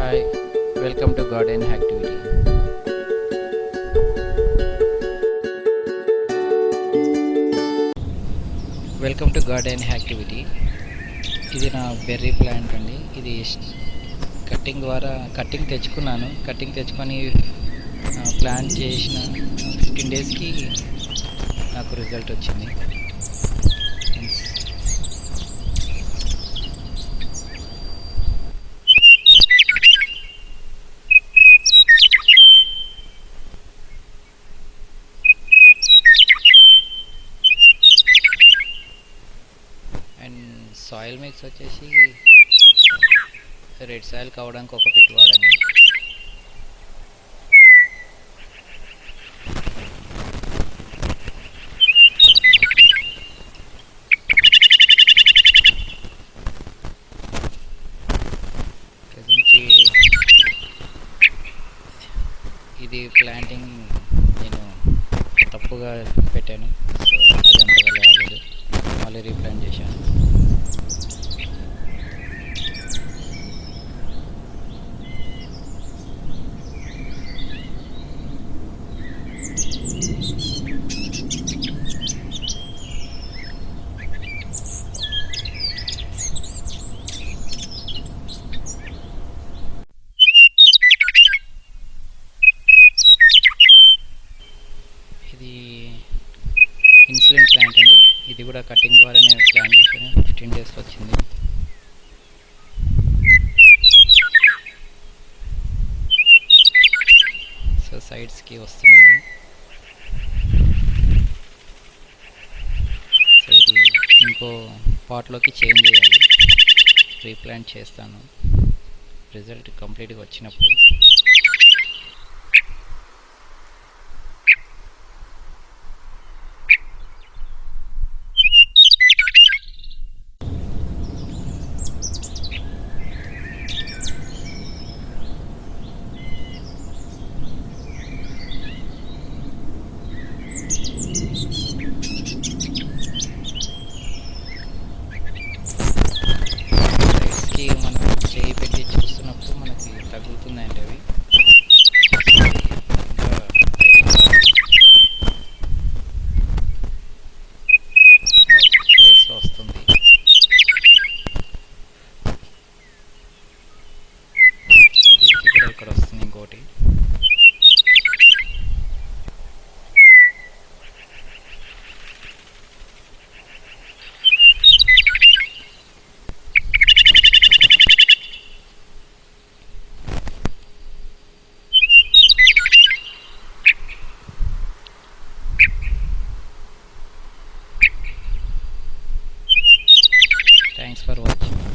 Hi, welcome to Garden Hacktivity. Welcome to garden activity. ఇది నా berry plant అండి. ఇది కటింగ్ తెచ్చుకున్నాను. కటింగ్ తెచ్చుకొని ప్లాంట్ చేసిన 15 డేస్కి నాకు రిజల్ట్ వచ్చింది. అండ్ సాయిల్ మిక్స్ వచ్చేసి రెడ్ సాయిల్ కావడానికి ఒక పిట్ వాడాను. ప్రజెంట్లీ ఇది ప్లాంటింగ్ నేను తప్పుగా పెట్టాను, సో అది అంతగా రాలేదు. మళ్ళీ రీప్లాంట్ చేశాను. ఇది ఇన్సులిన్ ప్లాంట్ అండి. ఇది కూడా కటింగ్ ద్వారా నేను ప్లాన్ చేశాను. 15 డేస్లో వచ్చింది. సో సైడ్స్కి వస్తున్నాయి. సో ఇది ఇంకో పాట్లోకి చేంజ్ చేయాలి. రీప్లాంట్ చేస్తాను రిజల్ట్ కంప్లీట్గా వచ్చినప్పుడు. మనం చేయి పెట్టి చూస్తున్నప్పుడు మనకి తగులుతున్నాయండి అవి. ఇంకా ప్లేస్లో వస్తుంది. దీనికి కూడా ఇక్కడ వస్తుంది ఇంకోటి. Thanks for watching.